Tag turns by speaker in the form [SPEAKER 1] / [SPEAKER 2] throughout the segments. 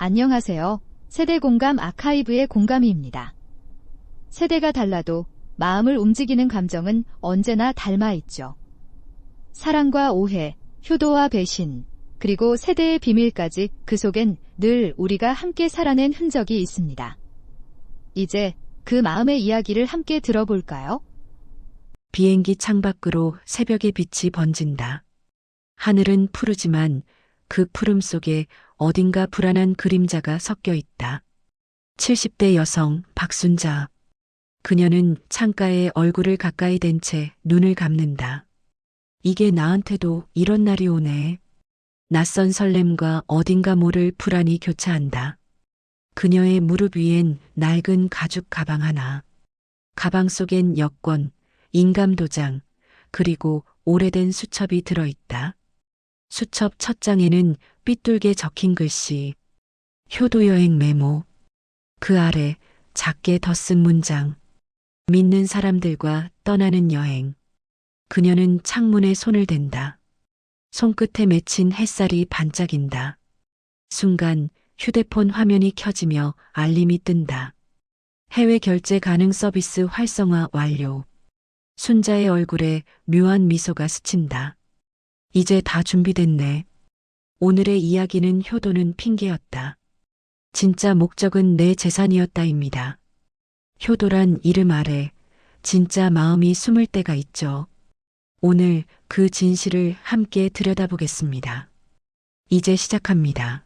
[SPEAKER 1] 안녕하세요. 세대공감 아카이브의 공감이입니다. 세대가 달라도 마음을 움직이는 감정은 언제나 닮아 있죠. 사랑과 오해, 효도와 배신, 그리고 세대의 비밀까지 그 속엔 늘 우리가 함께 살아낸 흔적이 있습니다. 이제 그 마음의 이야기를 함께 들어볼까요?
[SPEAKER 2] 비행기 창밖으로 새벽의 빛이 번진다. 하늘은 푸르지만 그 푸름 속에 어딘가 불안한 그림자가 섞여 있다. 70대 여성 박순자. 그녀는 창가에 얼굴을 가까이 댄 채 눈을 감는다. 이게 나한테도 이런 날이 오네. 낯선 설렘과 어딘가 모를 불안이 교차한다. 그녀의 무릎 위엔 낡은 가죽 가방 하나. 가방 속엔 여권, 인감도장, 그리고 오래된 수첩이 들어있다. 수첩 첫 장에는 삐뚤게 적힌 글씨, 효도여행 메모. 그 아래 작게 덧쓴 문장, 믿는 사람들과 떠나는 여행. 그녀는 창문에 손을 댄다. 손끝에 맺힌 햇살이 반짝인다. 순간 휴대폰 화면이 켜지며 알림이 뜬다. 해외 결제 가능 서비스 활성화 완료. 순자의 얼굴에 묘한 미소가 스친다. 이제 다 준비됐네. 오늘의 이야기는 효도는 핑계였다. 진짜 목적은 내 재산이었다입니다. 효도란 이름 아래 진짜 마음이 숨을 때가 있죠. 오늘 그 진실을 함께 들여다보겠습니다. 이제 시작합니다.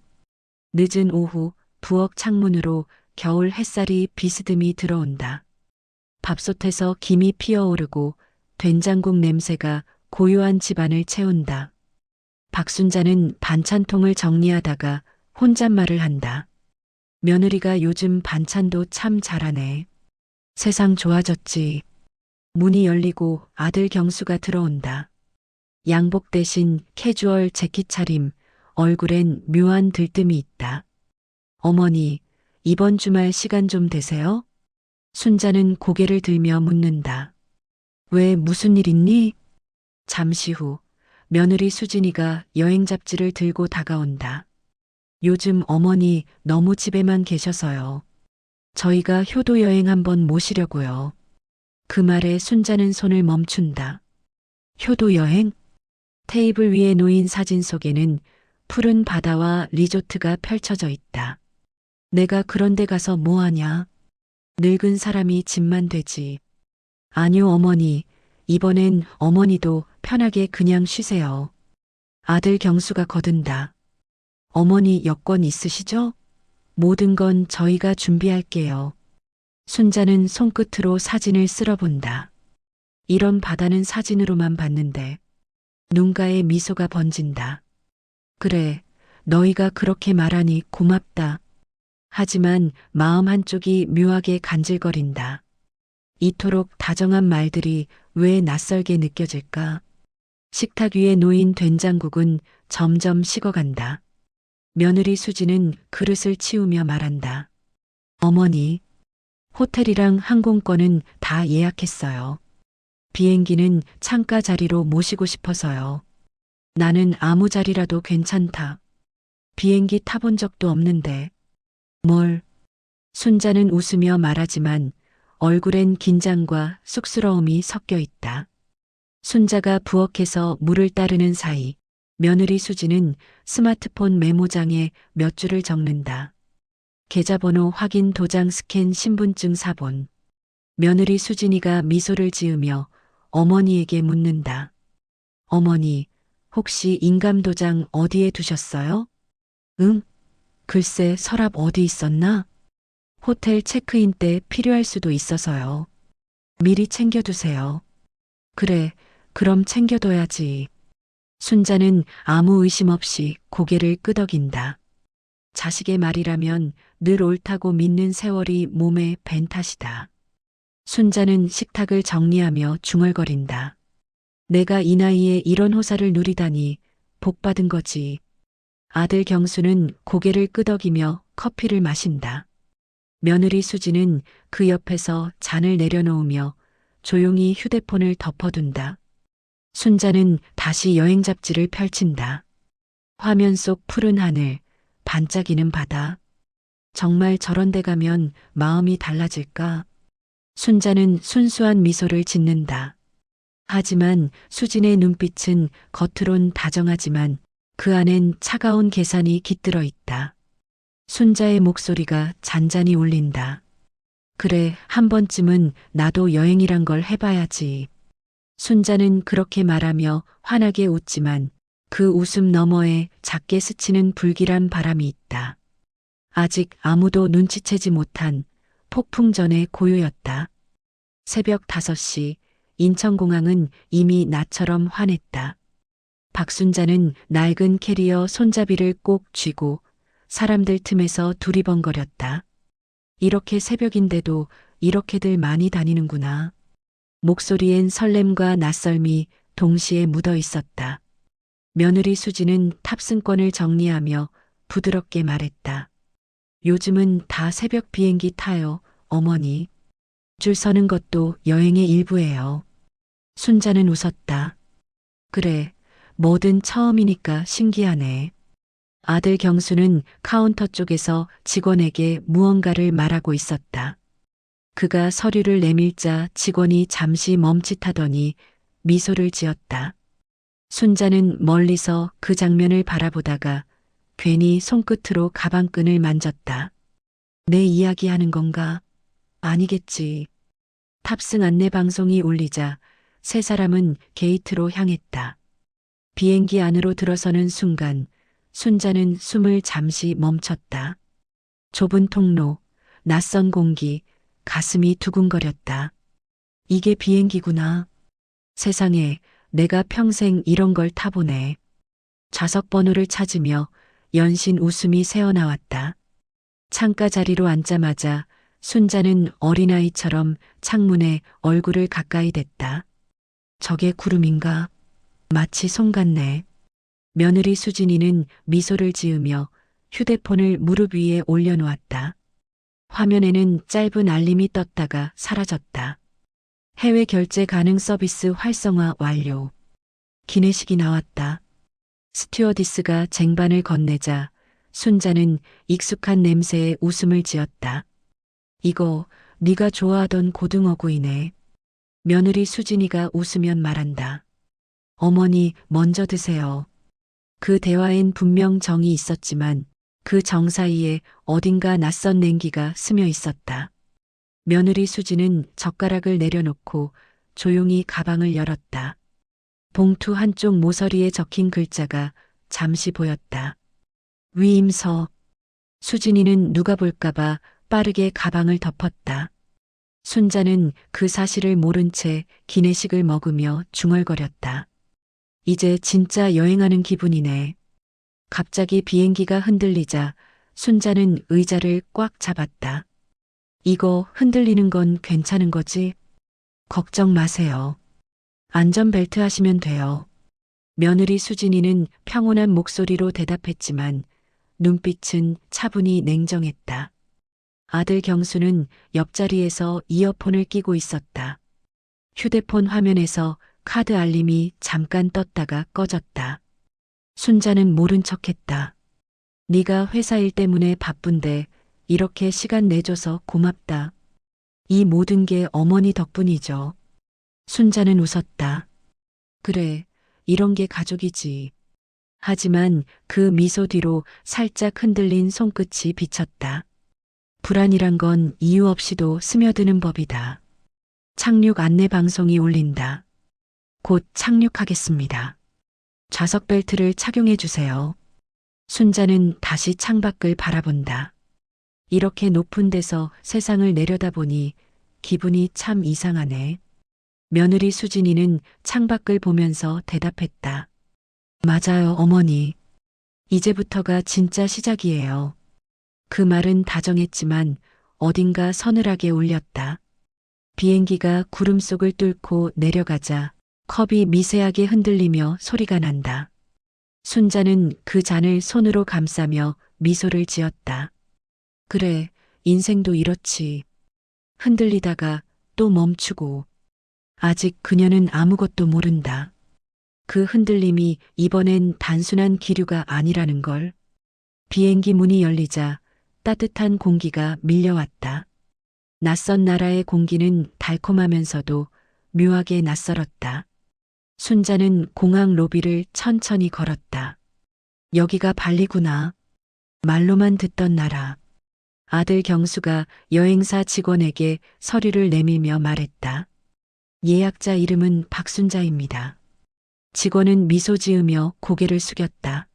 [SPEAKER 2] 늦은 오후 부엌 창문으로 겨울 햇살이 비스듬히 들어온다. 밥솥에서 김이 피어오르고 된장국 냄새가 고요한 집안을 채운다. 박순자는 반찬통을 정리하다가 혼잣말을 한다. 며느리가 요즘 반찬도 참 잘하네. 세상 좋아졌지. 문이 열리고 아들 경수가 들어온다. 양복 대신 캐주얼 재킷 차림, 얼굴엔 묘한 들뜸이 있다. 어머니, 이번 주말 시간 좀 되세요? 순자는 고개를 들며 묻는다. 왜 무슨 일 있니? 잠시 후 며느리 수진이가 여행 잡지를 들고 다가온다. 요즘 어머니 너무 집에만 계셔서요. 저희가 효도 여행 한번 모시려고요. 그 말에 순자는 손을 멈춘다. 효도 여행? 테이블 위에 놓인 사진 속에는 푸른 바다와 리조트가 펼쳐져 있다. 내가 그런 데 가서 뭐 하냐? 늙은 사람이 집만 되지. 아니요, 어머니. 이번엔 어머니도 편하게 그냥 쉬세요. 아들 경수가 거든다. 어머니 여권 있으시죠? 모든 건 저희가 준비할게요. 순자는 손끝으로 사진을 쓸어본다. 이런 바다는 사진으로만 봤는데 눈가에 미소가 번진다. 그래, 너희가 그렇게 말하니 고맙다. 하지만 마음 한쪽이 묘하게 간질거린다. 이토록 다정한 말들이 왜 낯설게 느껴질까? 식탁 위에 놓인 된장국은 점점 식어간다. 며느리 수지는 그릇을 치우며 말한다. 어머니, 호텔이랑 항공권은 다 예약했어요. 비행기는 창가 자리로 모시고 싶어서요. 나는 아무 자리라도 괜찮다. 비행기 타본 적도 없는데. 뭘? 순자는 웃으며 말하지만 얼굴엔 긴장과 쑥스러움이 섞여 있다. 순자가 부엌에서 물을 따르는 사이 며느리 수지는 스마트폰 메모장에 몇 줄을 적는다. 계좌번호 확인 도장 스캔 신분증 사본. 며느리 수진이가 미소를 지으며 어머니에게 묻는다. 어머니, 혹시 인감도장 어디에 두셨어요? 응? 글쎄 서랍 어디 있었나? 호텔 체크인 때 필요할 수도 있어서요. 미리 챙겨두세요. 그래, 그럼 챙겨둬야지. 순자는 아무 의심 없이 고개를 끄덕인다. 자식의 말이라면 늘 옳다고 믿는 세월이 몸에 밴 탓이다. 순자는 식탁을 정리하며 중얼거린다. 내가 이 나이에 이런 호사를 누리다니 복받은 거지. 아들 경수는 고개를 끄덕이며 커피를 마신다. 며느리 수지는 그 옆에서 잔을 내려놓으며 조용히 휴대폰을 덮어둔다. 순자는 다시 여행 잡지를 펼친다. 화면 속 푸른 하늘, 반짝이는 바다, 정말 저런 데 가면 마음이 달라질까? 순자는 순수한 미소를 짓는다. 하지만 수진의 눈빛은 겉으론 다정하지만 그 안엔 차가운 계산이 깃들어 있다. 순자의 목소리가 잔잔히 울린다. 그래, 한 번쯤은 나도 여행이란 걸 해봐야지. 순자는 그렇게 말하며 환하게 웃지만 그 웃음 너머에 작게 스치는 불길한 바람이 있다. 아직 아무도 눈치채지 못한 폭풍 전의 고요였다. 새벽 5시 인천공항은 이미 나처럼 환했다. 박순자는 낡은 캐리어 손잡이를 꼭 쥐고 사람들 틈에서 두리번거렸다. 이렇게 새벽인데도 이렇게들 많이 다니는구나. 목소리엔 설렘과 낯설미 동시에 묻어 있었다. 며느리 수지는 탑승권을 정리하며 부드럽게 말했다. 요즘은 다 새벽 비행기 타요, 어머니. 줄 서는 것도 여행의 일부예요. 순자는 웃었다. 그래, 뭐든 처음이니까 신기하네. 아들 경수는 카운터 쪽에서 직원에게 무언가를 말하고 있었다. 그가 서류를 내밀자 직원이 잠시 멈칫하더니 미소를 지었다. 순자는 멀리서 그 장면을 바라보다가 괜히 손끝으로 가방끈을 만졌다. 내 이야기하는 건가? 아니겠지. 탑승 안내 방송이 울리자 세 사람은 게이트로 향했다. 비행기 안으로 들어서는 순간 순자는 숨을 잠시 멈췄다. 좁은 통로, 낯선 공기, 가슴이 두근거렸다. 이게 비행기구나. 세상에 내가 평생 이런 걸 타보네. 좌석 번호를 찾으며 연신 웃음이 새어나왔다. 창가 자리로 앉자마자 순자는 어린아이처럼 창문에 얼굴을 가까이 댔다. 저게 구름인가? 마치 솜 같네. 며느리 수진이는 미소를 지으며 휴대폰을 무릎 위에 올려놓았다. 화면에는 짧은 알림이 떴다가 사라졌다. 해외 결제 가능 서비스 활성화 완료. 기내식이 나왔다. 스튜어디스가 쟁반을 건네자 순자는 익숙한 냄새에 웃음을 지었다. 이거 네가 좋아하던 고등어구이네. 며느리 수진이가 웃으면 말한다. 어머니 먼저 드세요. 그 대화엔 분명 정이 있었지만 그 정 사이에 어딘가 낯선 냉기가 스며 있었다. 며느리 수지는 젓가락을 내려놓고 조용히 가방을 열었다. 봉투 한쪽 모서리에 적힌 글자가 잠시 보였다. 위임서. 수진이는 누가 볼까봐 빠르게 가방을 덮었다. 순자는 그 사실을 모른 채 기내식을 먹으며 중얼거렸다. 이제 진짜 여행하는 기분이네. 갑자기 비행기가 흔들리자 순자는 의자를 꽉 잡았다. 이거 흔들리는 건 괜찮은 거지? 걱정 마세요. 안전벨트 하시면 돼요. 며느리 수진이는 평온한 목소리로 대답했지만 눈빛은 차분히 냉정했다. 아들 경수는 옆자리에서 이어폰을 끼고 있었다. 휴대폰 화면에서 카드 알림이 잠깐 떴다가 꺼졌다. 순자는 모른 척했다. 네가 회사 일 때문에 바쁜데 이렇게 시간 내줘서 고맙다. 이 모든 게 어머니 덕분이죠. 순자는 웃었다. 그래, 이런 게 가족이지. 하지만 그 미소 뒤로 살짝 흔들린 손끝이 비쳤다. 불안이란 건 이유 없이도 스며드는 법이다. 착륙 안내 방송이 울린다. 곧 착륙하겠습니다. 좌석 벨트를 착용해 주세요. 순자는 다시 창밖을 바라본다. 이렇게 높은 데서 세상을 내려다보니 기분이 참 이상하네. 며느리 수진이는 창밖을 보면서 대답했다. 맞아요, 어머니. 이제부터가 진짜 시작이에요. 그 말은 다정했지만 어딘가 서늘하게 울렸다. 비행기가 구름 속을 뚫고 내려가자 컵이 미세하게 흔들리며 소리가 난다. 순자는 그 잔을 손으로 감싸며 미소를 지었다. 그래, 인생도 이렇지. 흔들리다가 또 멈추고. 아직 그녀는 아무것도 모른다. 그 흔들림이 이번엔 단순한 기류가 아니라는 걸. 비행기 문이 열리자 따뜻한 공기가 밀려왔다. 낯선 나라의 공기는 달콤하면서도 묘하게 낯설었다. 순자는 공항 로비를 천천히 걸었다. 여기가 발리구나. 말로만 듣던 나라. 아들 경수가 여행사 직원에게 서류를 내밀며 말했다. 예약자 이름은 박순자입니다. 직원은 미소 지으며 고개를 숙였다.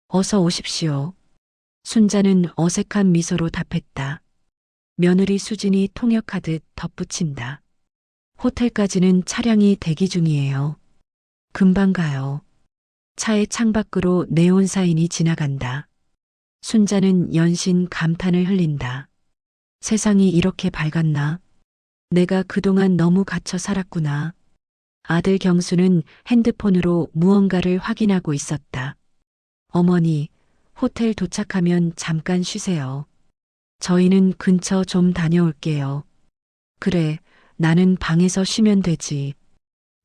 [SPEAKER 2] 어서 오십시오. 순자는 어색한 미소로 답했다. 며느리 수진이 통역하듯 덧붙인다. 호텔까지는 차량이 대기 중이에요. 금방 가요. 차의 창밖으로 네온 사인이 지나간다. 순자는 연신 감탄을 흘린다. 세상이 이렇게 밝았나? 내가 그동안 너무 갇혀 살았구나. 아들 경수는 핸드폰으로 무언가를 확인하고 있었다. 어머니, 호텔 도착하면 잠깐 쉬세요. 저희는 근처 좀 다녀올게요. 그래, 나는 방에서 쉬면 되지.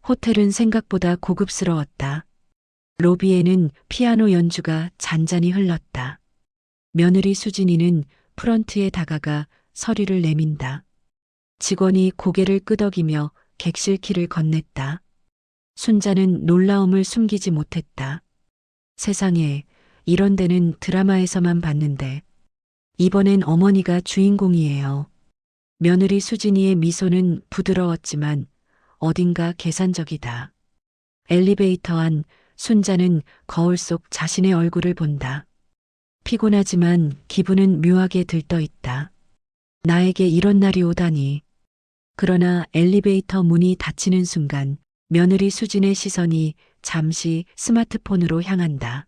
[SPEAKER 2] 호텔은 생각보다 고급스러웠다. 로비에는 피아노 연주가 잔잔히 흘렀다. 며느리 수진이는 프런트에 다가가 서류를 내민다. 직원이 고개를 끄덕이며 객실 키를 건넸다. 순자는 놀라움을 숨기지 못했다. 세상에, 이런 데는 드라마에서만 봤는데 이번엔 어머니가 주인공이에요. 며느리 수진이의 미소는 부드러웠지만 어딘가 계산적이다. 엘리베이터 안 순자는 거울 속 자신의 얼굴을 본다. 피곤하지만 기분은 묘하게 들떠 있다. 나에게 이런 날이 오다니. 그러나 엘리베이터 문이 닫히는 순간 며느리 수진의 시선이 잠시 스마트폰으로 향한다.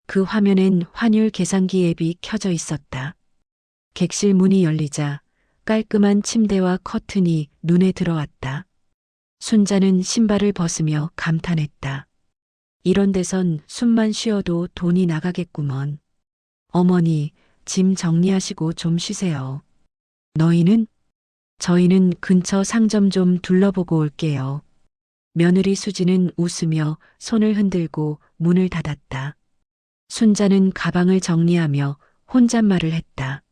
[SPEAKER 2] 그 화면엔 환율 계산기 앱이 켜져 있었다. 객실 문이 열리자 깔끔한 침대와 커튼이 눈에 들어왔다. 순자는 신발을 벗으며 감탄했다. 이런 데선 숨만 쉬어도 돈이 나가겠구먼. 어머니, 짐 정리하시고 좀 쉬세요. 너희는? 저희는 근처 상점 좀 둘러보고 올게요. 며느리 수지는 웃으며 손을 흔들고 문을 닫았다. 순자는 가방을 정리하며 혼잣말을 했다.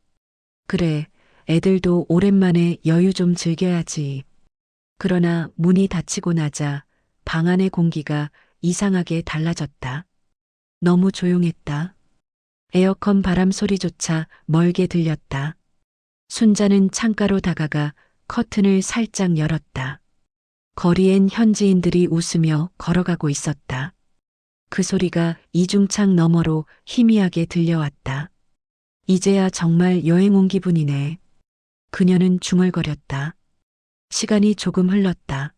[SPEAKER 2] 그래, 애들도 오랜만에 여유 좀 즐겨야지. 그러나 문이 닫히고 나자 방 안의 공기가 이상하게 달라졌다. 너무 조용했다. 에어컨 바람 소리조차 멀게 들렸다. 순자는 창가로 다가가 커튼을 살짝 열었다. 거리엔 현지인들이 웃으며 걸어가고 있었다. 그 소리가 이중창 너머로 희미하게 들려왔다. 이제야 정말 여행 온 기분이네. 그녀는 중얼거렸다. 시간이 조금 흘렀다.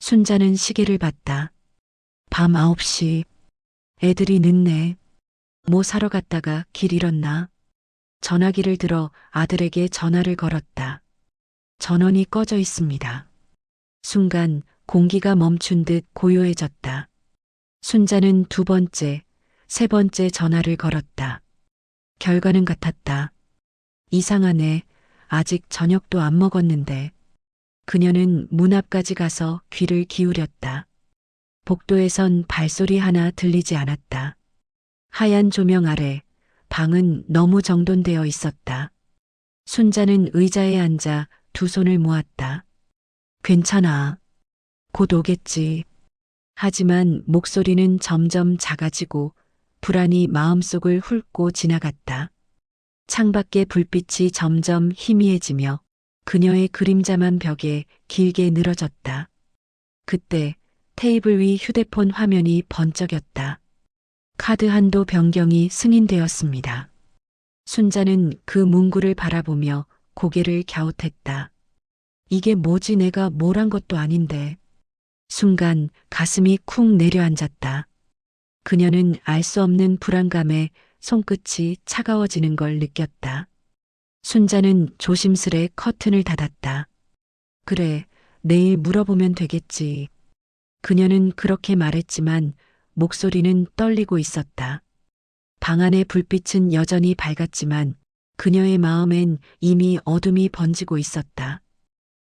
[SPEAKER 2] 순자는 시계를 봤다. 밤 9시. 애들이 늦네. 뭐 사러 갔다가 길 잃었나? 전화기를 들어 아들에게 전화를 걸었다. 전원이 꺼져 있습니다. 순간 공기가 멈춘 듯 고요해졌다. 순자는 두 번째, 세 번째 전화를 걸었다. 결과는 같았다. 이상하네. 아직 저녁도 안 먹었는데. 그녀는 문 앞까지 가서 귀를 기울였다. 복도에선 발소리 하나 들리지 않았다. 하얀 조명 아래 방은 너무 정돈되어 있었다. 순자는 의자에 앉아 두 손을 모았다. 괜찮아. 곧 오겠지. 하지만 목소리는 점점 작아지고 불안이 마음속을 훑고 지나갔다. 창밖의 불빛이 점점 희미해지며 그녀의 그림자만 벽에 길게 늘어졌다. 그때 테이블 위 휴대폰 화면이 번쩍였다. 카드 한도 변경이 승인되었습니다. 순자는 그 문구를 바라보며 고개를 갸웃했다. 이게 뭐지, 내가 뭘 한 것도 아닌데. 순간 가슴이 쿵 내려앉았다. 그녀는 알 수 없는 불안감에 손끝이 차가워지는 걸 느꼈다. 순자는 조심스레 커튼을 닫았다. 그래, 내일 물어보면 되겠지. 그녀는 그렇게 말했지만 목소리는 떨리고 있었다. 방 안의 불빛은 여전히 밝았지만 그녀의 마음엔 이미 어둠이 번지고 있었다.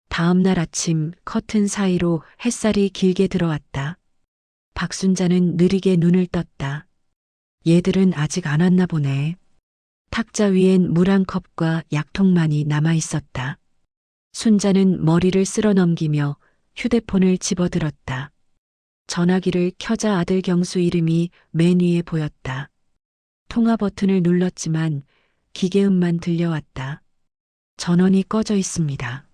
[SPEAKER 2] 다음 날 아침 커튼 사이로 햇살이 길게 들어왔다. 박순자는 느리게 눈을 떴다. 얘들은 아직 안 왔나 보네. 탁자 위엔 물 한 컵과 약통만이 남아 있었다. 순자는 머리를 쓸어 넘기며 휴대폰을 집어들었다. 전화기를 켜자 아들 경수 이름이 맨 위에 보였다. 통화 버튼을 눌렀지만 기계음만 들려왔다. 전원이 꺼져 있습니다.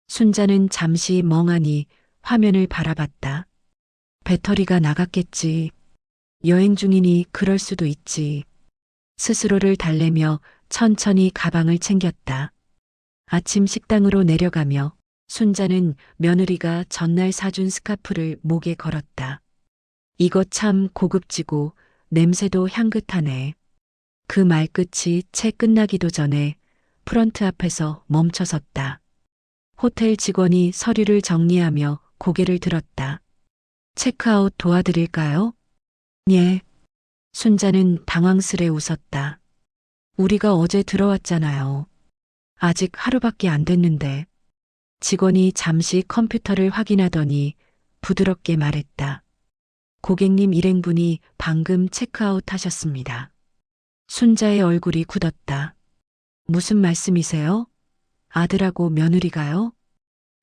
[SPEAKER 2] 순자는 잠시 멍하니 화면을 바라봤다. 배터리가 나갔겠지. 여행 중이니 그럴 수도 있지. 스스로를 달래며 천천히 가방을 챙겼다. 아침 식당으로 내려가며 순자는 며느리가 전날 사준 스카프를 목에 걸었다. 이거 참 고급지고 냄새도 향긋하네. 그 말끝이 채 끝나기도 전에 프런트 앞에서 멈춰섰다. 호텔 직원이 서류를 정리하며 고개를 들었다. 체크아웃 도와드릴까요? 예. 순자는 당황스레 웃었다. 우리가 어제 들어왔잖아요. 아직 하루밖에 안 됐는데. 직원이 잠시 컴퓨터를 확인하더니 부드럽게 말했다. 고객님 일행분이 방금 체크아웃 하셨습니다. 순자의 얼굴이 굳었다. 무슨 말씀이세요? 아들하고 며느리가요?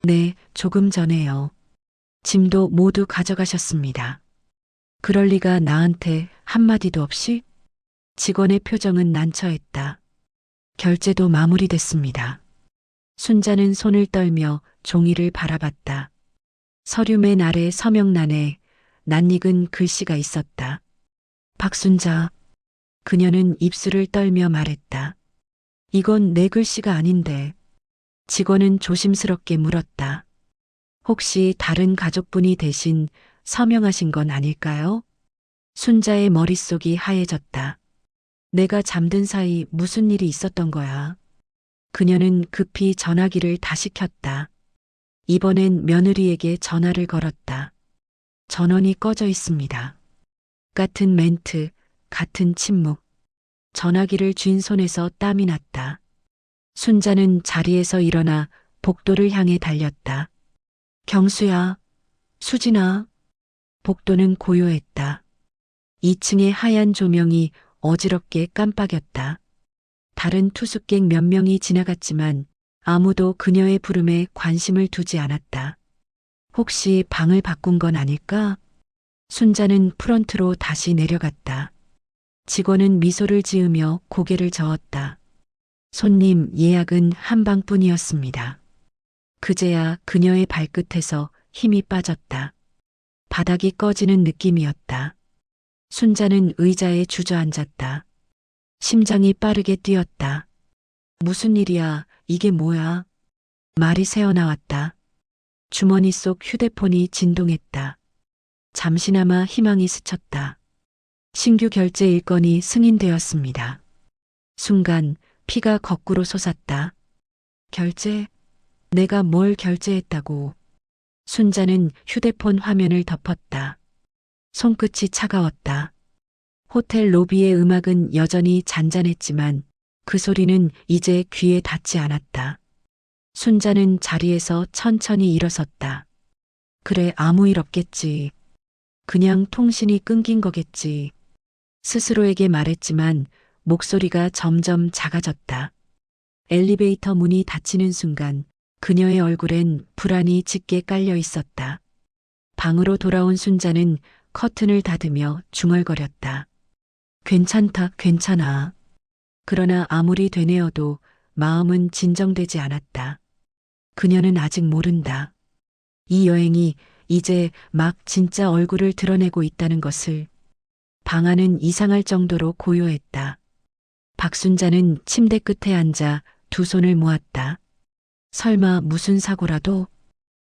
[SPEAKER 2] 네, 조금 전에요. 짐도 모두 가져가셨습니다. 그럴 리가 나한테 한마디도 없이? 직원의 표정은 난처했다. 결제도 마무리됐습니다. 순자는 손을 떨며 종이를 바라봤다. 서류 맨 아래 서명란에 낯익은 글씨가 있었다. 박순자. 그녀는 입술을 떨며 말했다. 이건 내 글씨가 아닌데. 직원은 조심스럽게 물었다. 혹시 다른 가족분이 대신 서명하신 건 아닐까요? 순자의 머릿속이 하얘졌다. 내가 잠든 사이 무슨 일이 있었던 거야. 그녀는 급히 전화기를 다시 켰다. 이번엔 며느리에게 전화를 걸었다. 전원이 꺼져 있습니다. 같은 멘트, 같은 침묵. 전화기를 쥔 손에서 땀이 났다. 순자는 자리에서 일어나 복도를 향해 달렸다. 경수야, 수진아. 복도는 고요했다. 2층의 하얀 조명이 어지럽게 깜빡였다. 다른 투숙객 몇 명이 지나갔지만 아무도 그녀의 부름에 관심을 두지 않았다. 혹시 방을 바꾼 건 아닐까? 순자는 프런트로 다시 내려갔다. 직원은 미소를 지으며 고개를 저었다. 손님 예약은 한 방뿐이었습니다. 그제야 그녀의 발끝에서 힘이 빠졌다. 바닥이 꺼지는 느낌이었다. 순자는 의자에 주저앉았다. 심장이 빠르게 뛰었다. 무슨 일이야, 이게 뭐야? 말이 새어나왔다. 주머니 속 휴대폰이 진동했다. 잠시나마 희망이 스쳤다. 신규 결제 일건이 승인되었습니다. 순간 피가 거꾸로 솟았다. 결제? 내가 뭘 결제했다고. 순자는 휴대폰 화면을 덮었다. 손끝이 차가웠다. 호텔 로비의 음악은 여전히 잔잔했지만 그 소리는 이제 귀에 닿지 않았다. 순자는 자리에서 천천히 일어섰다. 그래, 아무 일 없겠지. 그냥 통신이 끊긴 거겠지. 스스로에게 말했지만 목소리가 점점 작아졌다. 엘리베이터 문이 닫히는 순간 그녀의 얼굴엔 불안이 짙게 깔려 있었다. 방으로 돌아온 순자는 커튼을 닫으며 중얼거렸다. 괜찮다, 괜찮아. 그러나 아무리 되뇌어도 마음은 진정되지 않았다. 그녀는 아직 모른다. 이 여행이 이제 막 진짜 얼굴을 드러내고 있다는 것을. 방 안은 이상할 정도로 고요했다. 박순자는 침대 끝에 앉아 두 손을 모았다. 설마 무슨 사고라도?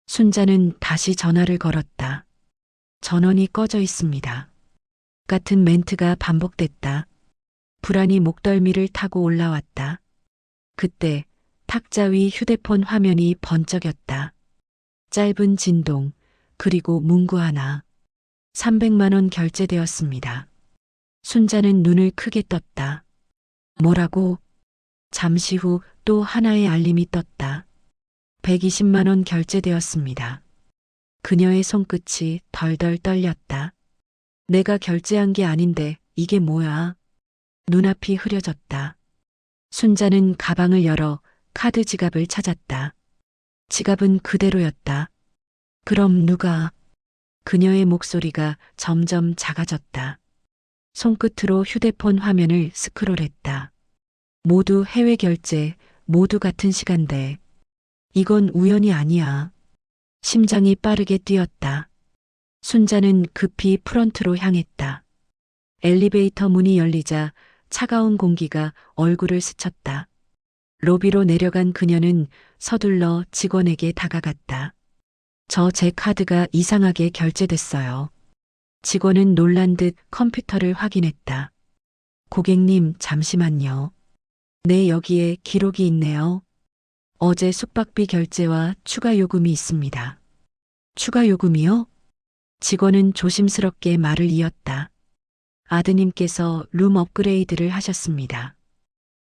[SPEAKER 2] 순자는 다시 전화를 걸었다. 전원이 꺼져 있습니다. 같은 멘트가 반복됐다. 불안이 목덜미를 타고 올라왔다. 그때 탁자 위 휴대폰 화면이 번쩍였다. 짧은 진동, 그리고 문구 하나. 300만 원 결제되었습니다. 순자는 눈을 크게 떴다. 뭐라고? 잠시 후 또 하나의 알림이 떴다. 120만 원 결제되었습니다. 그녀의 손끝이 덜덜 떨렸다. 내가 결제한 게 아닌데 이게 뭐야? 눈앞이 흐려졌다. 순자는 가방을 열어 카드 지갑을 찾았다. 지갑은 그대로였다. 그럼 누가? 그녀의 목소리가 점점 작아졌다. 손끝으로 휴대폰 화면을 스크롤했다. 모두 해외 결제, 모두 같은 시간대. 이건 우연이 아니야. 심장이 빠르게 뛰었다. 순자는 급히 프런트로 향했다. 엘리베이터 문이 열리자 차가운 공기가 얼굴을 스쳤다. 로비로 내려간 그녀는 서둘러 직원에게 다가갔다. 저 제 카드가 이상하게 결제됐어요. 직원은 놀란 듯 컴퓨터를 확인했다. 고객님, 잠시만요. 네, 여기에 기록이 있네요. 어제 숙박비 결제와 추가 요금이 있습니다. 추가 요금이요? 직원은 조심스럽게 말을 이었다. 아드님께서 룸 업그레이드를 하셨습니다.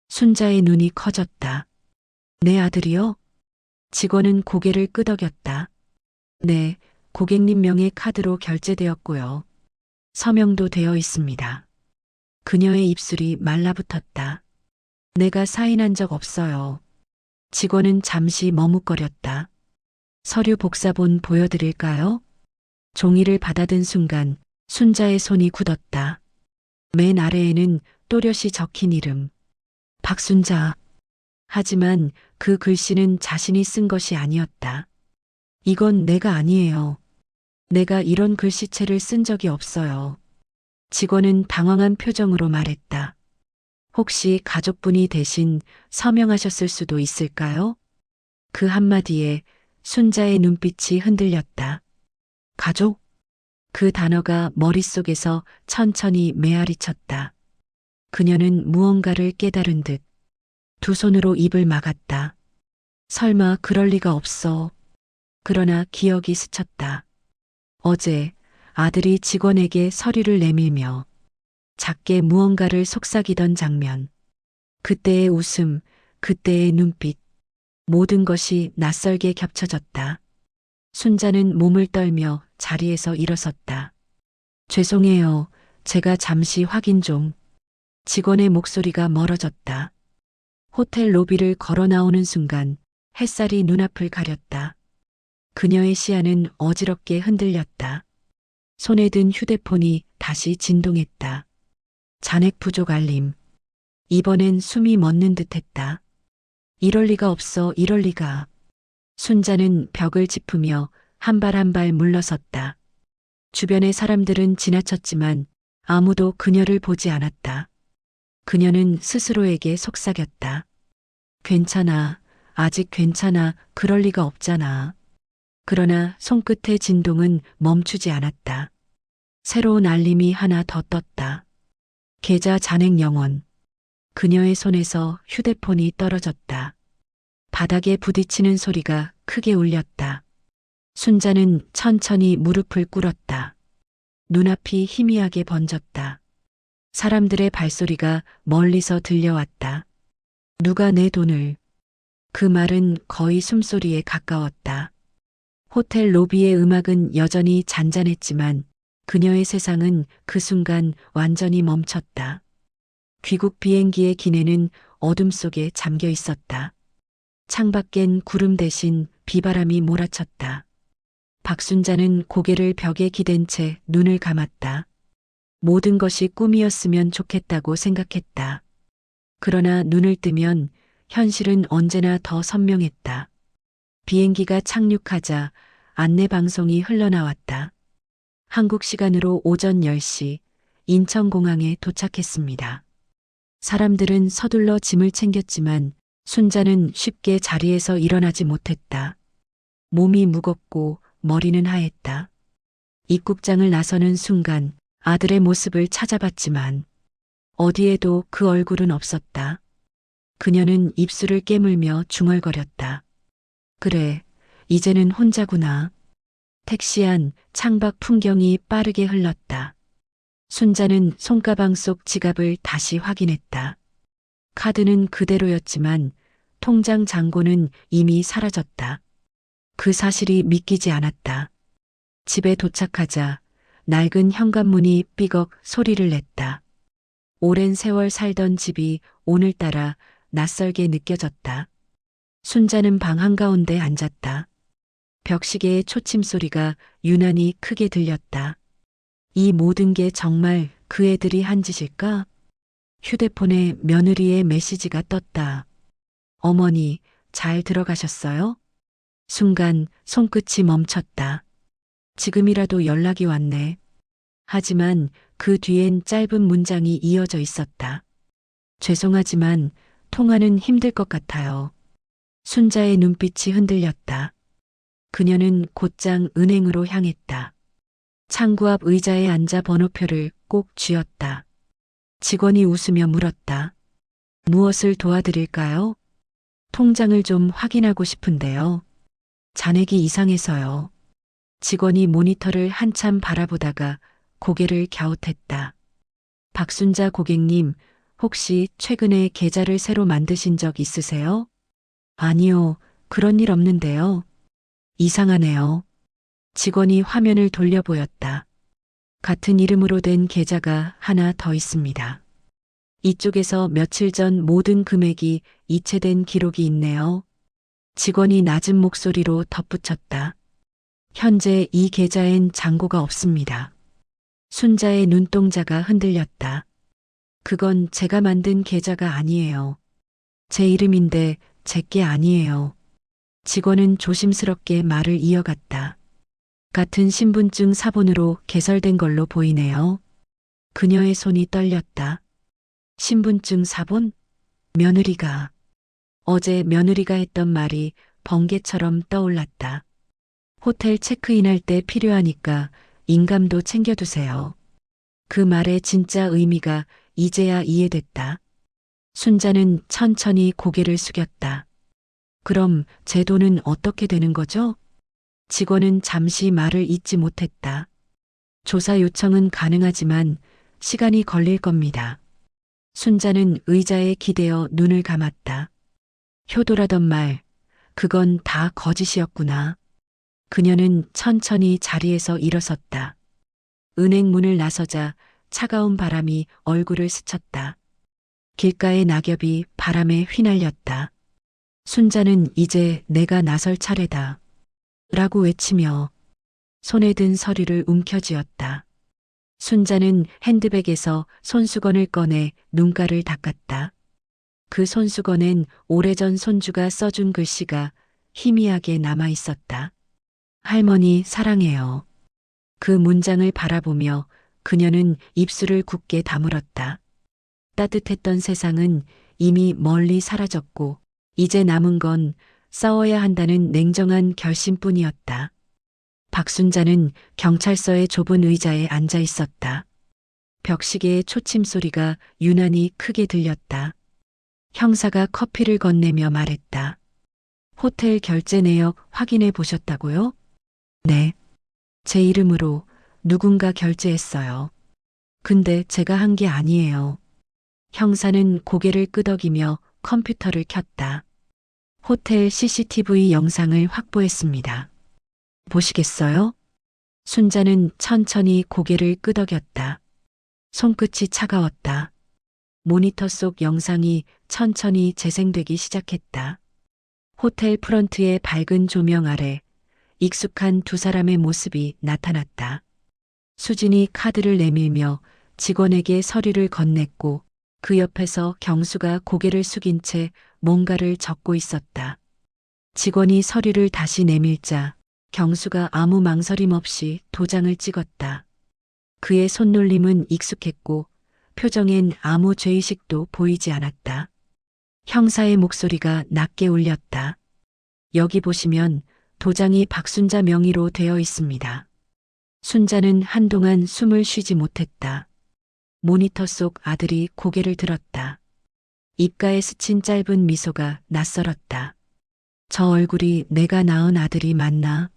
[SPEAKER 2] 순자의 눈이 커졌다. 내 아들이요? 직원은 고개를 끄덕였다. 네, 고객님 명의 카드로 결제되었고요. 서명도 되어 있습니다. 그녀의 입술이 말라붙었다. 내가 사인한 적 없어요. 직원은 잠시 머뭇거렸다. 서류 복사본 보여드릴까요? 종이를 받아든 순간 순자의 손이 굳었다. 맨 아래에는 또렷이 적힌 이름. 박순자. 하지만 그 글씨는 자신이 쓴 것이 아니었다. 이건 내가 아니에요. 내가 이런 글씨체를 쓴 적이 없어요. 직원은 당황한 표정으로 말했다. 혹시 가족분이 대신 서명하셨을 수도 있을까요? 그 한마디에 순자의 눈빛이 흔들렸다. 가족? 그 단어가 머릿속에서 천천히 메아리쳤다. 그녀는 무언가를 깨달은 듯 두 손으로 입을 막았다. 설마 그럴 리가 없어. 그러나 기억이 스쳤다. 어제 아들이 직원에게 서류를 내밀며 작게 무언가를 속삭이던 장면. 그때의 웃음, 그때의 눈빛. 모든 것이 낯설게 겹쳐졌다. 순자는 몸을 떨며 자리에서 일어섰다. 죄송해요. 제가 잠시 확인 좀. 직원의 목소리가 멀어졌다. 호텔 로비를 걸어 나오는 순간 햇살이 눈앞을 가렸다. 그녀의 시야는 어지럽게 흔들렸다. 손에 든 휴대폰이 다시 진동했다. 잔액 부족 알림. 이번엔 숨이 멎는 듯했다. 이럴 리가 없어, 이럴 리가. 순자는 벽을 짚으며 한 발 한 발 물러섰다. 주변의 사람들은 지나쳤지만 아무도 그녀를 보지 않았다. 그녀는 스스로에게 속삭였다. 괜찮아, 아직 괜찮아, 그럴 리가 없잖아. 그러나 손끝의 진동은 멈추지 않았다. 새로운 알림이 하나 더 떴다. 계좌 잔액 영원. 그녀의 손에서 휴대폰이 떨어졌다. 바닥에 부딪히는 소리가 크게 울렸다. 순자는 천천히 무릎을 꿇었다. 눈앞이 희미하게 번졌다. 사람들의 발소리가 멀리서 들려왔다. 누가 내 돈을. 그 말은 거의 숨소리에 가까웠다. 호텔 로비의 음악은 여전히 잔잔했지만 그녀의 세상은 그 순간 완전히 멈췄다. 귀국 비행기의 기내는 어둠 속에 잠겨 있었다. 창밖엔 구름 대신 비바람이 몰아쳤다. 박순자는 고개를 벽에 기댄 채 눈을 감았다. 모든 것이 꿈이었으면 좋겠다고 생각했다. 그러나 눈을 뜨면 현실은 언제나 더 선명했다. 비행기가 착륙하자 안내방송이 흘러나왔다. 한국 시간으로 오전 10시 인천공항에 도착했습니다. 사람들은 서둘러 짐을 챙겼지만 순자는 쉽게 자리에서 일어나지 못했다. 몸이 무겁고 머리는 하했다. 입국장을 나서는 순간 아들의 모습을 찾아봤지만 어디에도 그 얼굴은 없었다. 그녀는 입술을 깨물며 중얼거렸다. 그래, 이제는 혼자구나. 택시 안 창밖 풍경이 빠르게 흘렀다. 순자는 손가방 속 지갑을 다시 확인했다. 카드는 그대로였지만 통장 잔고는 이미 사라졌다. 그 사실이 믿기지 않았다. 집에 도착하자 낡은 현관문이 삐걱 소리를 냈다. 오랜 세월 살던 집이 오늘따라 낯설게 느껴졌다. 순자는 방 한가운데 앉았다. 벽시계의 초침 소리가 유난히 크게 들렸다. 이 모든 게 정말 그 애들이 한 짓일까? 휴대폰에 며느리의 메시지가 떴다. 어머니, 잘 들어가셨어요? 순간 손끝이 멈췄다. 지금이라도 연락이 왔네. 하지만 그 뒤엔 짧은 문장이 이어져 있었다. 죄송하지만 통화는 힘들 것 같아요. 순자의 눈빛이 흔들렸다. 그녀는 곧장 은행으로 향했다. 창구 앞 의자에 앉아 번호표를 꼭 쥐었다. 직원이 웃으며 물었다. 무엇을 도와드릴까요? 통장을 좀 확인하고 싶은데요. 잔액이 이상해서요. 직원이 모니터를 한참 바라보다가 고개를 갸웃했다. 박순자 고객님, 혹시 최근에 계좌를 새로 만드신 적 있으세요? 아니요, 그런 일 없는데요. 이상하네요. 직원이 화면을 돌려 보였다. 같은 이름으로 된 계좌가 하나 더 있습니다. 이쪽에서 며칠 전 모든 금액이 이체된 기록이 있네요. 직원이 낮은 목소리로 덧붙였다. 현재 이 계좌엔 잔고가 없습니다. 순자의 눈동자가 흔들렸다. 그건 제가 만든 계좌가 아니에요. 제 이름인데 제게 아니에요. 직원은 조심스럽게 말을 이어갔다. 같은 신분증 사본으로 개설된 걸로 보이네요. 그녀의 손이 떨렸다. 신분증 사본? 며느리가. 어제 며느리가 했던 말이 번개처럼 떠올랐다. 호텔 체크인할 때 필요하니까 인감도 챙겨두세요. 그 말의 진짜 의미가 이제야 이해됐다. 순자는 천천히 고개를 숙였다. 그럼 제 돈은 어떻게 되는 거죠? 직원은 잠시 말을 잇지 못했다. 조사 요청은 가능하지만 시간이 걸릴 겁니다. 순자는 의자에 기대어 눈을 감았다. 효도라던 말, 그건 다 거짓이었구나. 그녀는 천천히 자리에서 일어섰다. 은행 문을 나서자 차가운 바람이 얼굴을 스쳤다. 길가의 낙엽이 바람에 휘날렸다. 순자는 이제 내가 나설 차례다. 라고 외치며 손에 든 서류를 움켜쥐었다. 순자는 핸드백에서 손수건을 꺼내 눈가를 닦았다. 그 손수건엔 오래전 손주가 써준 글씨가 희미하게 남아 있었다. 할머니 사랑해요. 그 문장을 바라보며 그녀는 입술을 굳게 다물었다. 따뜻했던 세상은 이미 멀리 사라졌고 이제 남은 건 싸워야 한다는 냉정한 결심뿐이었다. 박순자는 경찰서의 좁은 의자에 앉아 있었다. 벽시계의 초침 소리가 유난히 크게 들렸다. 형사가 커피를 건네며 말했다. 호텔 결제 내역 확인해 보셨다고요? 네. 제 이름으로 누군가 결제했어요. 근데 제가 한 게 아니에요. 형사는 고개를 끄덕이며 컴퓨터를 켰다. 호텔 CCTV 영상을 확보했습니다. 보시겠어요? 순자는 천천히 고개를 끄덕였다. 손끝이 차가웠다. 모니터 속 영상이 천천히 재생되기 시작했다. 호텔 프런트의 밝은 조명 아래 익숙한 두 사람의 모습이 나타났다. 수진이 카드를 내밀며 직원에게 서류를 건넸고 그 옆에서 경수가 고개를 숙인 채 뭔가를 적고 있었다. 직원이 서류를 다시 내밀자 경수가 아무 망설임 없이 도장을 찍었다. 그의 손놀림은 익숙했고 표정엔 아무 죄의식도 보이지 않았다. 형사의 목소리가 낮게 울렸다. 여기 보시면 도장이 박순자 명의로 되어 있습니다. 순자는 한동안 숨을 쉬지 못했다. 모니터 속 아들이 고개를 들었다. 입가에 스친 짧은 미소가 낯설었다. 저 얼굴이 내가 낳은 아들이 맞나?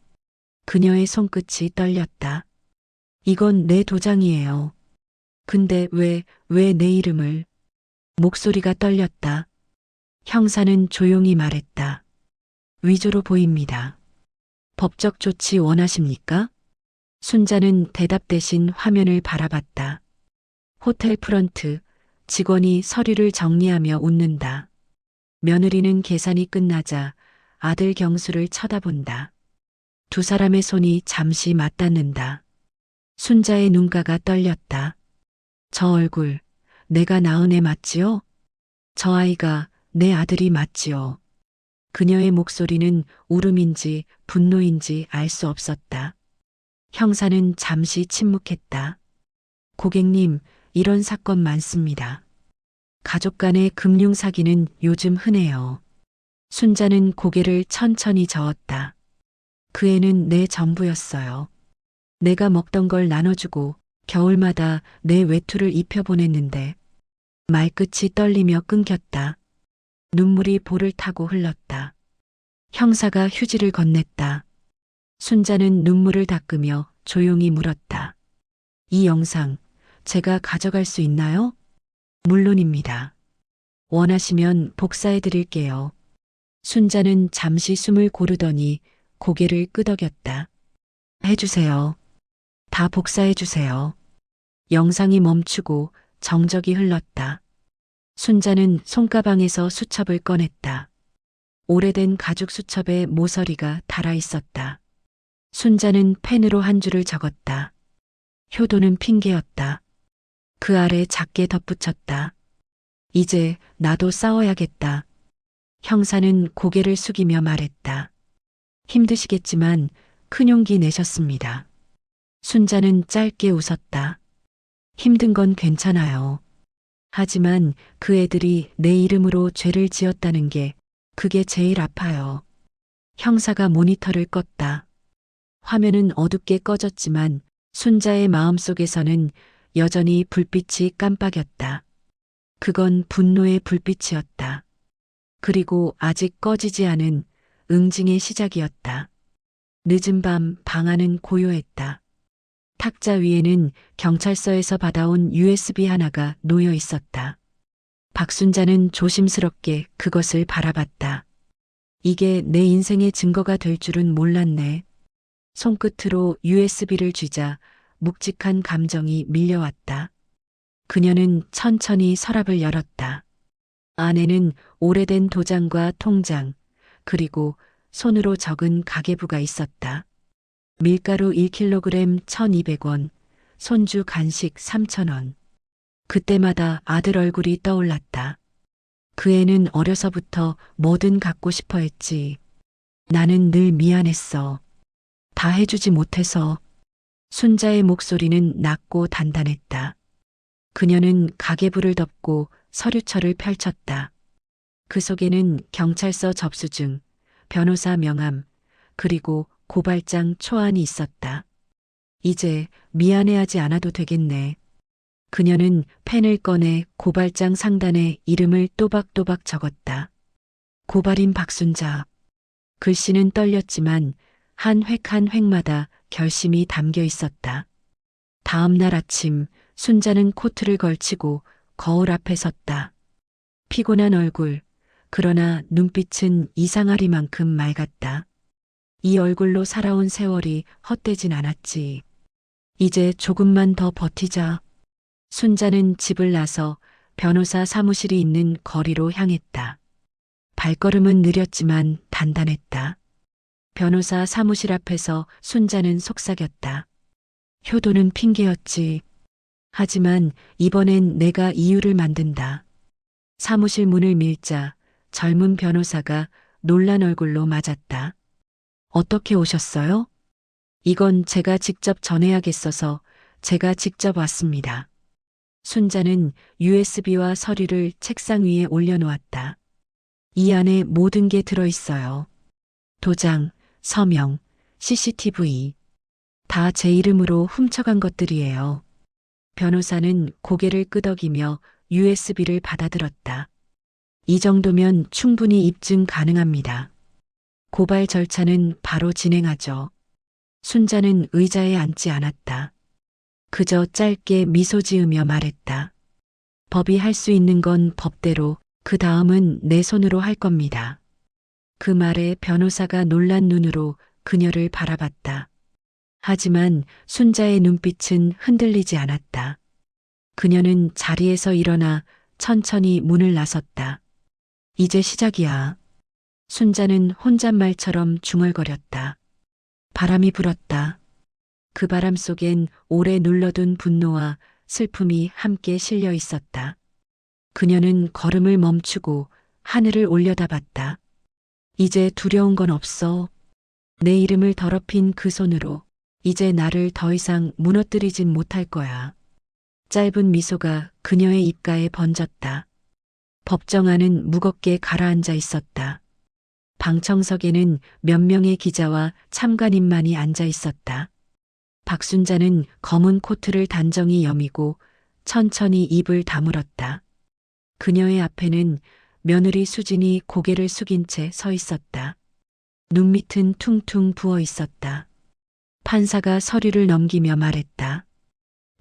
[SPEAKER 2] 그녀의 손끝이 떨렸다. 이건 내 도장이에요. 근데 왜 내 이름을? 목소리가 떨렸다. 형사는 조용히 말했다. 위조로 보입니다. 법적 조치 원하십니까? 순자는 대답 대신 화면을 바라봤다. 호텔 프런트, 직원이 서류를 정리하며 웃는다. 며느리는 계산이 끝나자 아들 경수를 쳐다본다. 두 사람의 손이 잠시 맞닿는다. 순자의 눈가가 떨렸다. 저 얼굴, 내가 낳은 애 맞지요? 저 아이가 내 아들이 맞지요? 그녀의 목소리는 울음인지 분노인지 알 수 없었다. 형사는 잠시 침묵했다. 고객님, 이런 사건 많습니다. 가족 간의 금융 사기는 요즘 흔해요. 순자는 고개를 천천히 저었다. 그 애는 내 전부였어요. 내가 먹던 걸 나눠주고 겨울마다 내 외투를 입혀보냈는데 말끝이 떨리며 끊겼다. 눈물이 볼을 타고 흘렀다. 형사가 휴지를 건넸다. 순자는 눈물을 닦으며 조용히 물었다. 이 영상 제가 가져갈 수 있나요? 물론입니다. 원하시면 복사해 드릴게요. 순자는 잠시 숨을 고르더니 고개를 끄덕였다. 해주세요. 다 복사해 주세요. 영상이 멈추고 정적이 흘렀다. 순자는 손가방에서 수첩을 꺼냈다. 오래된 가죽 수첩에 모서리가 달아 있었다. 순자는 펜으로 한 줄을 적었다. 효도는 핑계였다. 그 아래 작게 덧붙였다. 이제 나도 싸워야겠다. 형사는 고개를 숙이며 말했다. 힘드시겠지만 큰 용기 내셨습니다. 순자는 짧게 웃었다. 힘든 건 괜찮아요. 하지만 그 애들이 내 이름으로 죄를 지었다는 게 그게 제일 아파요. 형사가 모니터를 껐다. 화면은 어둡게 꺼졌지만 순자의 마음속에서는 여전히 불빛이 깜빡였다. 그건 분노의 불빛이었다. 그리고 아직 꺼지지 않은 응징의 시작이었다. 늦은 밤 방 안은 고요했다. 탁자 위에는 경찰서에서 받아온 USB 하나가 놓여 있었다. 박순자는 조심스럽게 그것을 바라봤다. 이게 내 인생의 증거가 될 줄은 몰랐네. 손끝으로 USB를 쥐자 묵직한 감정이 밀려왔다. 그녀는 천천히 서랍을 열었다. 안에는 오래된 도장과 통장, 그리고 손으로 적은 가계부가 있었다. 밀가루 1kg 1,200원, 손주 간식 3,000원. 그때마다 아들 얼굴이 떠올랐다. 그 애는 어려서부터 뭐든 갖고 싶어 했지. 나는 늘 미안했어. 다 해주지 못해서. 순자의 목소리는 낮고 단단했다. 그녀는 가계부를 덮고 서류철을 펼쳤다. 그 속에는 경찰서 접수증, 변호사 명함, 그리고 고발장 초안이 있었다. 이제 미안해하지 않아도 되겠네. 그녀는 펜을 꺼내 고발장 상단에 이름을 또박또박 적었다. 고발인 박순자. 글씨는 떨렸지만 한 획 한 획마다 결심이 담겨 있었다. 다음 날 아침 순자는 코트를 걸치고 거울 앞에 섰다. 피곤한 얼굴, 그러나 눈빛은 이상하리만큼 맑았다. 이 얼굴로 살아온 세월이 헛되진 않았지. 이제 조금만 더 버티자. 순자는 집을 나서 변호사 사무실이 있는 거리로 향했다. 발걸음은 느렸지만 단단했다. 변호사 사무실 앞에서 순자는 속삭였다. 효도는 핑계였지. 하지만 이번엔 내가 이유를 만든다. 사무실 문을 밀자 젊은 변호사가 놀란 얼굴로 맞았다. 어떻게 오셨어요? 이건 제가 직접 전해야겠어서 제가 직접 왔습니다. 순자는 USB와 서류를 책상 위에 올려놓았다. 이 안에 모든 게 들어있어요. 도장, 서명, CCTV. 다 제 이름으로 훔쳐간 것들이에요. 변호사는 고개를 끄덕이며 USB를 받아들었다. 이 정도면 충분히 입증 가능합니다. 고발 절차는 바로 진행하죠. 순자는 의자에 앉지 않았다. 그저 짧게 미소 지으며 말했다. 법이 할 수 있는 건 법대로, 그 다음은 내 손으로 할 겁니다. 그 말에 변호사가 놀란 눈으로 그녀를 바라봤다. 하지만 순자의 눈빛은 흔들리지 않았다. 그녀는 자리에서 일어나 천천히 문을 나섰다. 이제 시작이야. 순자는 혼잣말처럼 중얼거렸다. 바람이 불었다. 그 바람 속엔 오래 눌러둔 분노와 슬픔이 함께 실려 있었다. 그녀는 걸음을 멈추고 하늘을 올려다봤다. 이제 두려운 건 없어. 내 이름을 더럽힌 그 손으로 이제 나를 더 이상 무너뜨리진 못할 거야. 짧은 미소가 그녀의 입가에 번졌다. 법정 안은 무겁게 가라앉아 있었다. 방청석에는 몇 명의 기자와 참관인만이 앉아 있었다. 박순자는 검은 코트를 단정히 여미고 천천히 입을 다물었다. 그녀의 앞에는 며느리 수진이 고개를 숙인 채 서 있었다. 눈밑은 퉁퉁 부어 있었다. 판사가 서류를 넘기며 말했다.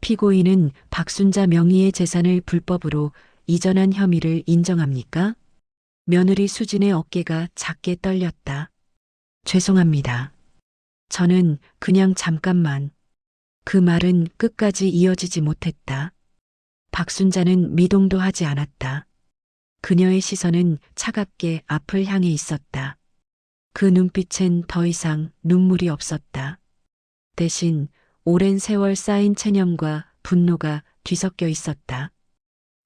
[SPEAKER 2] 피고인은 박순자 명의의 재산을 불법으로 이전한 혐의를 인정합니까? 며느리 수진의 어깨가 작게 떨렸다. 죄송합니다. 저는 그냥 잠깐만. 그 말은 끝까지 이어지지 못했다. 박순자는 미동도 하지 않았다. 그녀의 시선은 차갑게 앞을 향해 있었다. 그 눈빛엔 더 이상 눈물이 없었다. 대신 오랜 세월 쌓인 체념과 분노가 뒤섞여 있었다.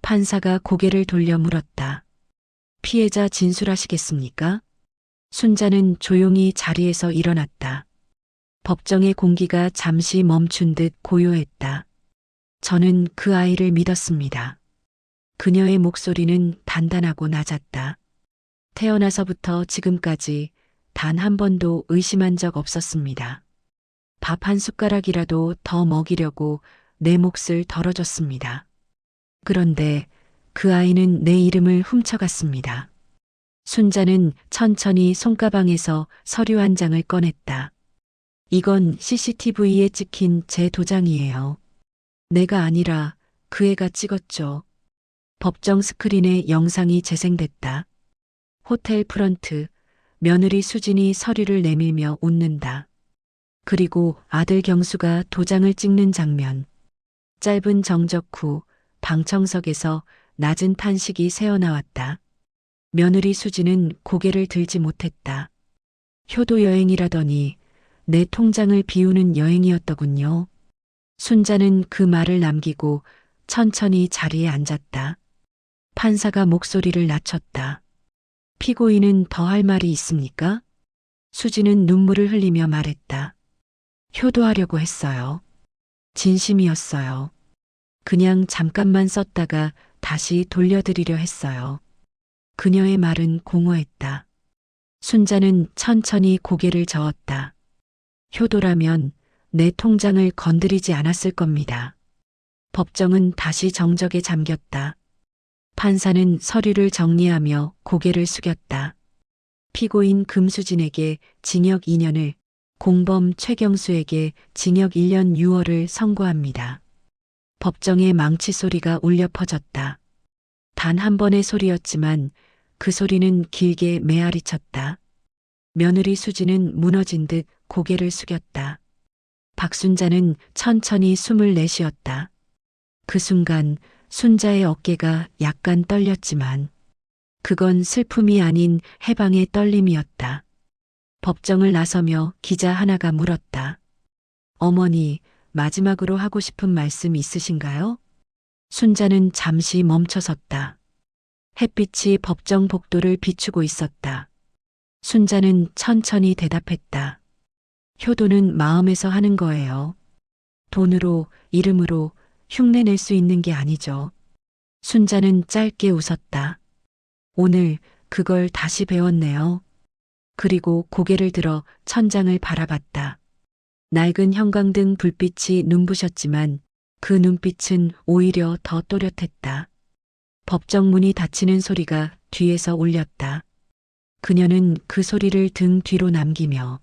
[SPEAKER 2] 판사가 고개를 돌려 물었다. 피해자 진술하시겠습니까? 순자는 조용히 자리에서 일어났다. 법정의 공기가 잠시 멈춘 듯 고요했다. 저는 그 아이를 믿었습니다. 그녀의 목소리는 단단하고 낮았다. 태어나서부터 지금까지 단 한 번도 의심한 적 없었습니다. 밥 한 숟가락이라도 더 먹이려고 내 몫을 덜어줬습니다. 그런데 그 아이는 내 이름을 훔쳐갔습니다. 순자는 천천히 손가방에서 서류 한 장을 꺼냈다. 이건 CCTV에 찍힌 제 도장이에요. 내가 아니라 그 애가 찍었죠. 법정 스크린에 영상이 재생됐다. 호텔 프런트, 며느리 수진이 서류를 내밀며 웃는다. 그리고 아들 경수가 도장을 찍는 장면. 짧은 정적 후 방청석에서 낮은 탄식이 새어나왔다. 며느리 수진은 고개를 들지 못했다. 효도 여행이라더니 내 통장을 비우는 여행이었더군요. 순자는 그 말을 남기고 천천히 자리에 앉았다. 판사가 목소리를 낮췄다. 피고인은 더 할 말이 있습니까? 수진은 눈물을 흘리며 말했다. 효도하려고 했어요. 진심이었어요. 그냥 잠깐만 썼다가 다시 돌려드리려 했어요. 그녀의 말은 공허했다. 순자는 천천히 고개를 저었다. 효도라면 내 통장을 건드리지 않았을 겁니다. 법정은 다시 정적에 잠겼다. 판사는 서류를 정리하며 고개를 숙였다. 피고인 금수진에게 징역 2년을, 공범 최경수에게 징역 1년 6월을 선고합니다. 법정의 망치 소리가 울려 퍼졌다. 단 한 번의 소리였지만 그 소리는 길게 메아리쳤다. 며느리 수지는 무너진 듯 고개를 숙였다. 박순자는 천천히 숨을 내쉬었다. 그 순간 순자의 어깨가 약간 떨렸지만 그건 슬픔이 아닌 해방의 떨림이었다. 법정을 나서며 기자 하나가 물었다. 어머니, 마지막으로 하고 싶은 말씀 있으신가요? 순자는 잠시 멈춰섰다. 햇빛이 법정 복도를 비추고 있었다. 순자는 천천히 대답했다. 효도는 마음에서 하는 거예요. 돈으로, 이름으로 흉내낼 수 있는 게 아니죠. 순자는 짧게 웃었다. 오늘 그걸 다시 배웠네요. 그리고 고개를 들어 천장을 바라봤다. 낡은 형광등 불빛이 눈부셨지만 그 눈빛은 오히려 더 또렷했다. 법정 문이 닫히는 소리가 뒤에서 울렸다. 그녀는 그 소리를 등 뒤로 남기며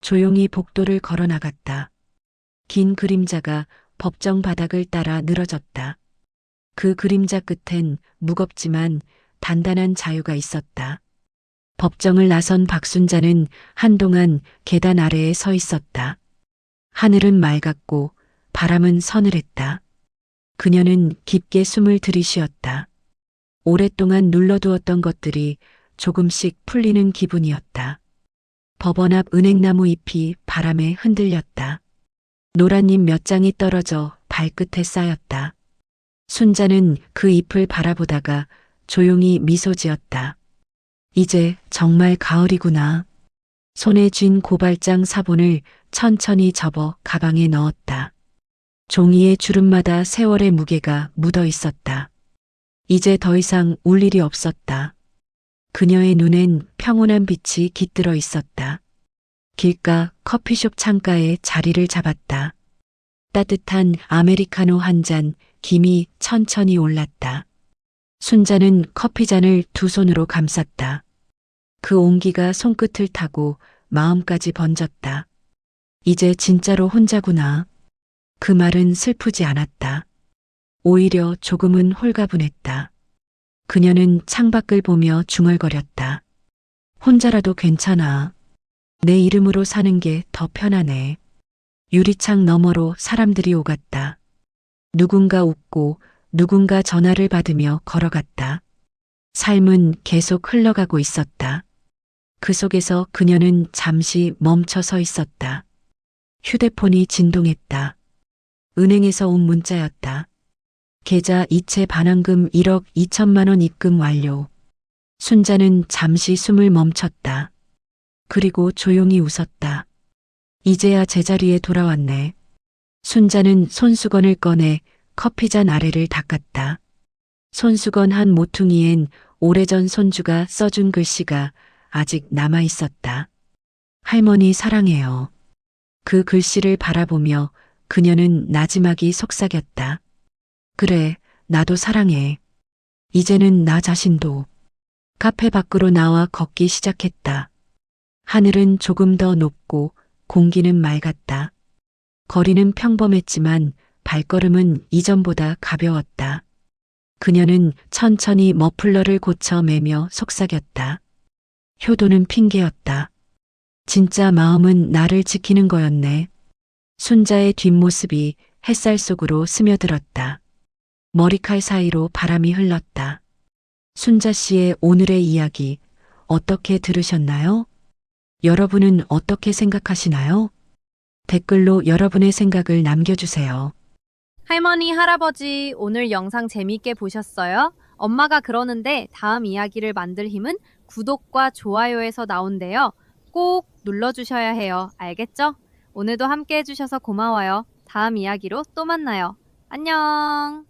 [SPEAKER 2] 조용히 복도를 걸어 나갔다. 긴 그림자가 법정 바닥을 따라 늘어졌다. 그 그림자 끝엔 무겁지만 단단한 자유가 있었다. 법정을 나선 박순자는 한동안 계단 아래에 서 있었다. 하늘은 맑았고 바람은 서늘했다. 그녀는 깊게 숨을 들이쉬었다. 오랫동안 눌러두었던 것들이 조금씩 풀리는 기분이었다. 법원 앞 은행나무 잎이 바람에 흔들렸다. 노란 잎 몇 장이 떨어져 발끝에 쌓였다. 순자는 그 잎을 바라보다가 조용히 미소 지었다. 이제 정말 가을이구나. 손에 쥔 고발장 사본을 천천히 접어 가방에 넣었다. 종이의 주름마다 세월의 무게가 묻어 있었다. 이제 더 이상 울 일이 없었다. 그녀의 눈엔 평온한 빛이 깃들어 있었다. 길가 커피숍 창가에 자리를 잡았다. 따뜻한 아메리카노 한 잔, 김이 천천히 올랐다. 순자는 커피잔을 두 손으로 감쌌다. 그 온기가 손끝을 타고 마음까지 번졌다. 이제 진짜로 혼자구나. 그 말은 슬프지 않았다. 오히려 조금은 홀가분했다. 그녀는 창밖을 보며 중얼거렸다. 혼자라도 괜찮아. 내 이름으로 사는 게 더 편하네. 유리창 너머로 사람들이 오갔다. 누군가 웃고 누군가 전화를 받으며 걸어갔다. 삶은 계속 흘러가고 있었다. 그 속에서 그녀는 잠시 멈춰 서 있었다. 휴대폰이 진동했다. 은행에서 온 문자였다. 계좌 이체 반환금 1억 2천만 원 입금 완료. 순자는 잠시 숨을 멈췄다. 그리고 조용히 웃었다. 이제야 제자리에 돌아왔네. 순자는 손수건을 꺼내 커피잔 아래를 닦았다. 손수건 한 모퉁이엔 오래전 손주가 써준 글씨가 아직 남아 있었다. 할머니 사랑해요. 그 글씨를 바라보며 그녀는 나지막이 속삭였다. 그래, 나도 사랑해. 이제는 나 자신도. 카페 밖으로 나와 걷기 시작했다. 하늘은 조금 더 높고 공기는 맑았다. 거리는 평범했지만 발걸음은 이전보다 가벼웠다. 그녀는 천천히 머플러를 고쳐 매며 속삭였다. 효도는 핑계였다. 진짜 마음은 나를 지키는 거였네. 순자의 뒷모습이 햇살 속으로 스며들었다. 머리칼 사이로 바람이 흘렀다. 순자 씨의 오늘의 이야기 어떻게 들으셨나요? 여러분은 어떻게 생각하시나요? 댓글로 여러분의 생각을 남겨주세요.
[SPEAKER 3] 할머니, 할아버지, 오늘 영상 재미있게 보셨어요? 엄마가 그러는데 다음 이야기를 만들 힘은 구독과 좋아요에서 나온대요. 꼭 눌러주셔야 해요. 알겠죠? 오늘도 함께 해주셔서 고마워요. 다음 이야기로 또 만나요. 안녕!